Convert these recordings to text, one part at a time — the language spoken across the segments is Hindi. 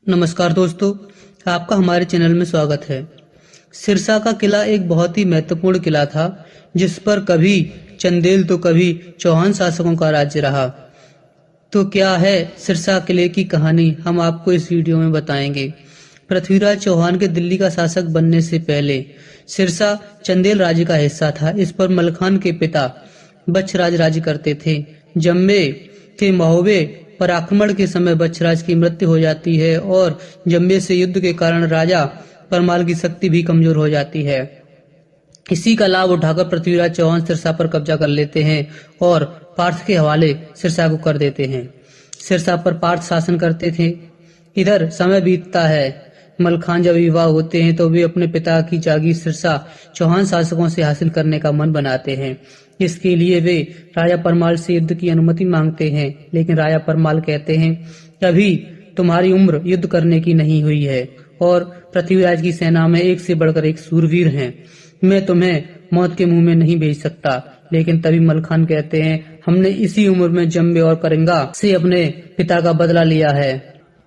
नमस्कार दोस्तों, आपका हमारे चैनल में स्वागत है। सिरसा का किला एक बहुत ही महत्वपूर्ण किला था, जिस पर कभी चंदेल तो कभी चौहान शासकों का राज्य रहा। तो क्या है सिरसा किले की कहानी, हम आपको इस वीडियो में बताएंगे। पृथ्वीराज चौहान के दिल्ली का शासक बनने से पहले सिरसा चंदेल राज्य का हिस्सा था। इस पर मलखान के पिता बच्छराज राज्य करते थे। जम्मे के महोबे पर आक्रमण के समय बच्छराज की मृत्यु हो जाती है और जम्मे से युद्ध के कारण राजा परमाल की शक्ति भी कमजोर हो जाती है। इसी का लाभ उठाकर पृथ्वीराज चौहान सिरसा पर कब्जा कर लेते हैं और पार्थ के हवाले सिरसा को कर देते हैं। सिरसा पर पार्थ शासन करते थे। इधर समय बीतता है। मलखान जब विवाह होते हैं तो वे अपने पिता की जागीर सिरसा चौहान शासकों से हासिल करने का मन बनाते हैं। इसके लिए वे राजा परमाल से युद्ध की अनुमति मांगते हैं, लेकिन राजा परमाल कहते हैं कि अभी तुम्हारी उम्र युद्ध करने की नहीं हुई है और पृथ्वीराज की सेना में एक से बढ़कर एक सूरवीर हैं। मैं तुम्हें मौत के मुंह में नहीं भेज सकता। लेकिन तभी मलखान कहते हैं, हमने इसी उम्र में जम्बे और करेंगा से अपने पिता का बदला लिया है।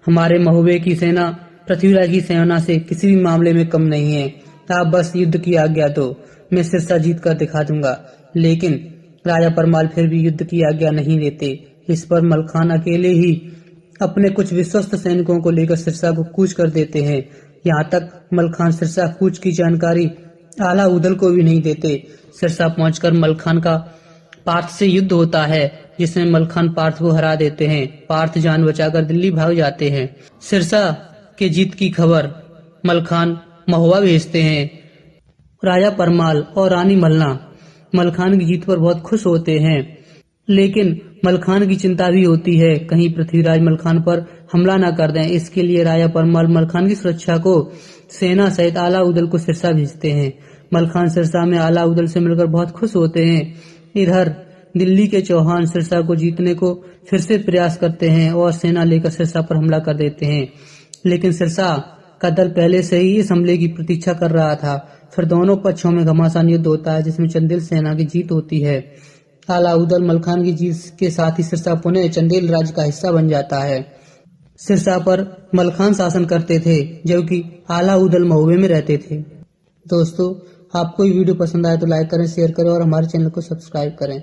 हमारे महोबे की सेना पृथ्वीराज की सेना से किसी भी मामले में कम नहीं है। आप बस युद्ध की आज्ञा दो, मैं सिरसा जीत कर दिखा दूंगा। लेकिन राजा परमाल फिर भी युद्ध की आज्ञा नहीं देते। इस पर मलखान अकेले ही अपने कुछ विश्वस्त सैनिकों को लेकर सिरसा को कूच कर देते हैं। यहाँ तक मलखान सिरसा कूच की जानकारी आला उदल को भी नहीं देते। सिरसा पहुंचकर मलखान का पार्थ से युद्ध होता है, जिसमें मलखान पार्थ को हरा देते हैं। पार्थ जान बचाकर दिल्ली भाग जाते हैं। सिरसा के जीत की खबर मलखान महुआ भेजते हैं। राजा परमाल और रानी मलना मलखान की जीत पर बहुत खुश होते हैं, लेकिन मलखान की चिंता भी होती है कहीं पृथ्वीराज मलखान पर हमला न कर दें। इसके लिए राजा परमाल मलखान की सुरक्षा को सेना सहित आला उदल को सिरसा भेजते हैं। मलखान सिरसा में आला उदल से मिलकर बहुत खुश होते हैं। इधर दिल्ली के चौहान सिरसा को जीतने को फिर से प्रयास करते हैं और सेना लेकर सिरसा पर हमला कर देते हैं, लेकिन सिरसा का दल पहले से ही इस हमले की प्रतीक्षा कर रहा था। फिर दोनों पक्षों में घमासान युद्ध होता है, जिसमें चंदेल सेना की जीत होती है। आला उदल मलखान की जीत के साथ ही सिरसा पुनः चंदेल राज्य का हिस्सा बन जाता है। सिरसा पर मलखान शासन करते थे, जबकि आला उदल महुबे में रहते थे। दोस्तों, आपको ये वीडियो पसंद आए तो लाइक करें, शेयर करें और हमारे चैनल को सब्सक्राइब करें।